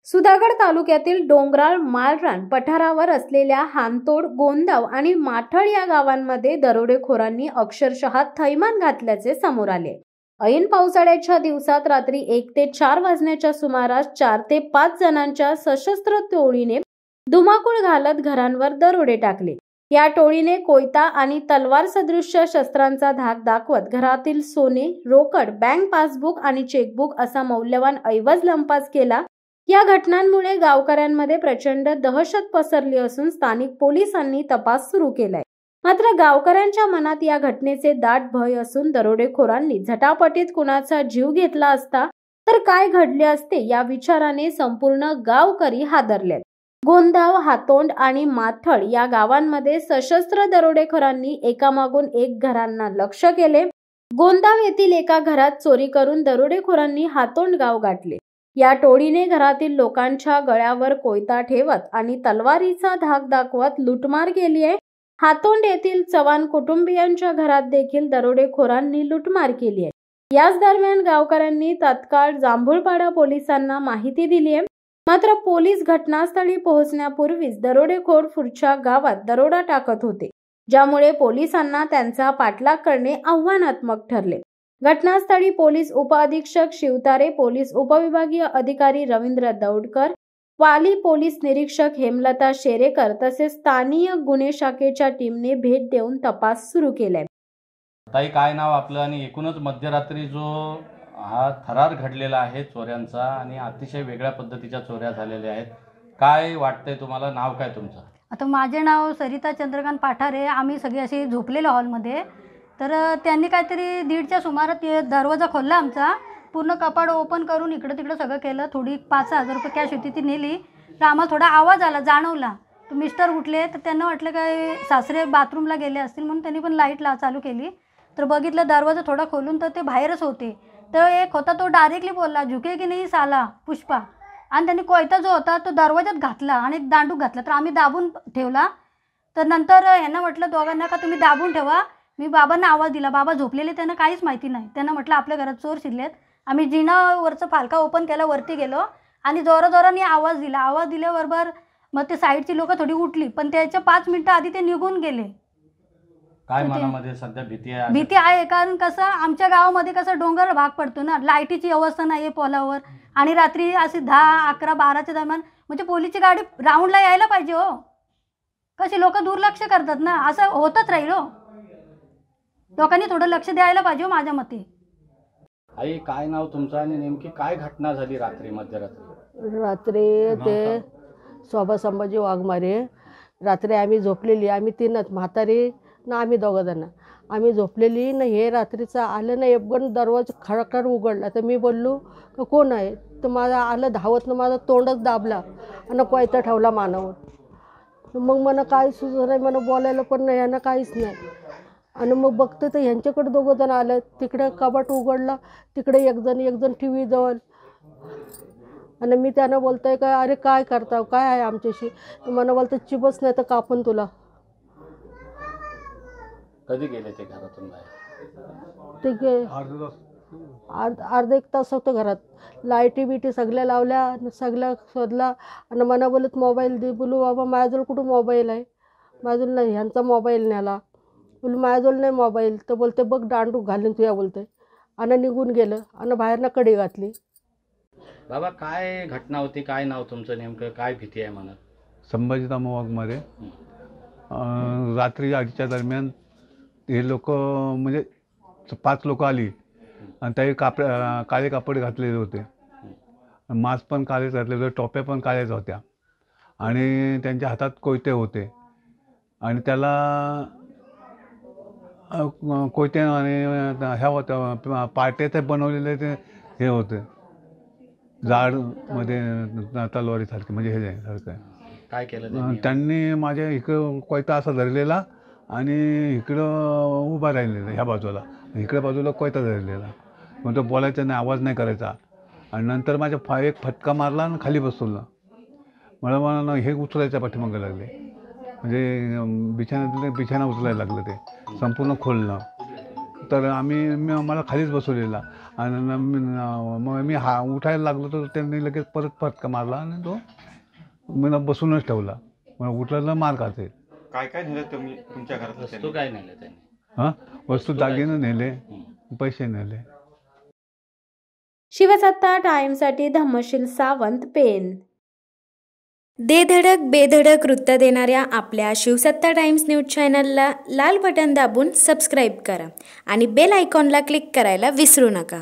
सुधागड तालुक्यातील डोंगराळ माळरान पठारावर असलेल्या हानतोड, गोंदाव आणि माठळ या गावांमध्ये दरोडेखोरांनी अक्षरशः थैमान घातल्याचे समोर आले। ऐन पावसाळ्याच्या दिवसात रात्री 1 ते 4 वाजण्याच्या सुमारास 4 ते 5 जणांच्या सशस्त्र टोळीने धुमाकूळ घालत घरांवर दरोडे टाकले। या टोळीने कोयता आणि तलवार सदृश्य शस्त्रांचा धाक दाखवत घरातील सोने, रोकड, बँक पासबुक आणि चेकबुक असा मौल्यवान ऐवज लंपास केला। या घटनांमुळे गावकऱ्यांमध्ये प्रचंड दहशत पसरली असून स्थानिक पोलिसांनी तपास सुरू केलाय। मात्र गावकऱ्यांच्या मनात या घटनेचे दाट भय असून दरोडेखोरांनी झटापटीत कुणाचा जीव घेतला असता तर काय घडले असते या विचाराने संपूर्ण गावकरी हादरलेत। गोंदाव, हातोंड आणि माथळ या गावांमध्ये सशस्त्र दरोडेखोरांनी एकामागून एक घरांना लक्ष्य केले। गोंदाव येथील एका घरात चोरी करून दरोडेखोरांनी हातोंड गाव गाठले। या टोळीने घरातील लोकांच्या गळ्यावर कोयता ठेवत आणि तलवारीचा धाक दाखवत लुटमार केली आहे। हातोंड येथील चव्हाण कुटुंबियांच्या घरात देखील दरोडेखोरांनी लुटमार केली आहे। याच दरम्यान गावकऱ्यांनी तात्काळ जांभूळपाडा पोलिसांना माहिती दिली आहे। मात्र पोलीस घटनास्थळी पोहोचण्यापूर्वीच दरोडेखोर पुढच्या गावात दरोडा टाकत होते, ज्यामुळे पोलिसांना त्यांचा पाठलाग करणे आव्हानात्मक ठरले। घटनास्थळी पोलीस उपअधीक्षक शिवतारे, पोलीस उपविभागीय अधिकारी रवींद्र दौडकर, वाली पोलीस निरीक्षक हेमलता शेरेकर तसेच स्थानीय गुन्हे शाखेच्या टीमने भेट देऊन तपास सुरू केलाय। ताई, काय नाव आपलं आणि एकूणच मध्यरात्री जो हा थरार घडलेला आहे चोऱ्यांचा आणि अतिशय वेगळ्या पद्धतीच्या चोऱ्या झालेल्या आहेत, काय वाटतंय तुम्हाला? नाव काय तुमचं? आता माझे नाव सरिता चंद्रकांत पाठारे। आम्ही सगळे असे झोपलेलो हॉलमध्ये, तर त्यांनी काहीतरी 1:30च्या सुमारास दरवाजा खोलला आमचा, पूर्ण कपाट ओपन करून इकडं तिकडं सगळं केलं। थोडी 5,000 रुपये कॅश होती ती नेली। तर आम्हाला थोडा आवाज आला, जाणवला। तर मिस्टर उठले, तर त्यांना वाटलं काय सासरे बाथरूमला गेले असतील, म्हणून त्यांनी पण लाईट चालू केली। तर बघितलं दरवाजा थोडा खोलून, तर ते बाहेरच होते। तर एक होता तो डायरेक्टली बोलला, झुके की नाही साला पुष्पा, आणि त्यांनी कोयता जो होता तो दरवाजात घातला आणि एक दांडूक घातला। तर आम्ही दाबून ठेवला। तर नंतर यांना म्हटलं दोघांना का तुम्ही दाबून ठेवा। मी बाबांना आवाज दिला, बाबा झोपलेले, त्यांना काहीच माहिती नाही। त्यांना म्हटलं आपल्या घरात चोर शिरलेत। आम्ही जिनावरचं फालका ओपन केला, वरती गेलो आणि जोराजोराने आवाज दिला। आवाज दिल्याबरोबर मग ते साईडची लोक थोडी उठली, पण त्याच्या 5 मिनिटं आधी ते निघून गेले। काय मनामध्ये सध्या भीती आहे? भीती आहे, कारण कसं आमच्या गावामध्ये कसं डोंगर भाग पडतो ना, लाईटीची व्यवस्था नाही आहे पोलावर, आणि रात्री असे 10, 11, 12च्या दरम्यान म्हणजे पोलीसची गाडी राऊंडला यायला पाहिजे हो। कशी लोक दुर्लक्ष करतात ना, असं होतच राहील हो। लोकांनी थोडं लक्ष द्यायला पाहिजे माझ्या मते। आई, काय नाव तुमचं आणि नेमकी काय घटना झाली रात्री मध्यरात्री? रात्री ते शोभा संभाजी वाघमारे, रात्री आम्ही झोपलेली, आम्ही 3च, म्हातारी ना आम्ही 2 जण, आम्ही झोपलेली ना, हे रात्रीचं आलं ना, एकदम दरवाजा खडखड उघडला। तर मी बोललो का कोण आहे? तर माझा आलं धावत ना, माझा तोंडच दाबला आणि कोयता ठेवला मानावर। मग मला काय सुचत नाही, मला बोलायला पण नाही, यांना काहीच नाही। आणि मग बघते तर ह्यांच्याकडे 2 जण आले, तिकडे कपाट उघडला, तिकडे एक जण टी व्ही जवळ, आणि मी त्यांना बोलतोय काय अरे काय करता, काय आहे आमच्याशी? मला बोलतं चिबच नाही तर कापून तुला। कधी गेले ते घरातून बाहेर? ते अर्धा 1 तास होतं घरात। लाईटी बिटी सगळ्या लावल्या, सगळ्या शोधला, आणि मला बोलत मोबाईल दे। बोलू बाबा माझ्याजवळ कुठं मोबाईल आहे? माझ्याजवळ नाही। ह्यांचा मोबाईल न्याला। बोलू माझ्याजवळ नाही मोबाईल। तर बोलते बघ दांडूक घालून तुया, बोलते, आणि निघून गेलं आणि बाहेरनं कडी घातली। बाबा, काय घटना होती? काय नाव तुमचं नेमकं? काय भीती आहे मनात? संभाजी वाघमारे। रात्री 8च्या दरम्यान हे लोक म्हणजे 5 लोक आली आणि त्याही काळे कापड घातलेले होते, मास्क पण काळेच घातलेले होते, टोप्या पण काळ्याच होत्या, आणि त्यांच्या हातात कोयते होते, आणि त्याला कोयते आणि ह्या होत्या पाट्या ते बनवलेले, ते हे होते जाडमध्ये तलवारीसारखे, म्हणजे हे सारखं। काय केलं त्यांनी? माझ्या इकडं कोयता असा धरलेला आणि इकडं उभा राहिलेला, ह्या बाजूला, इकडे बाजूला कोयता धरलेला। मग तो बोलायचा नाही, आवाज नाही करायचा, आणि नंतर माझ्या एक फटका मारला आणि खाली बसवलं। मला हे उचलायच्या पाठीमागे लागले, म्हणजे बिछाना उचलायला लागलं, ते संपूर्ण खोलणं। तर मला खालीच बसवलेला आणि मग मी उठायला लागलो तर त्यांनी लगेच परत फटका मारला आणि तो मला बसूनच ठेवला. मग उठल्याला मार खाते. काय काय नेलं तुम्ही तुमच्या घरात? वस्तू काय नेलं त्यांनी? हां, वस्तू दागिने नेले, पैसे नेले. शिवसत्ता टाइम्ससाठी धम्मशील सावंत, पेन. दे धडक बेधडक वृत्त देणाऱ्या आपल्या शिवसत्ता टाइम्स न्यूज चॅनलला लाल बटन दाबून सबस्क्राईब करा आणि बेल आयकॉनला क्लिक करायला विसरू नका.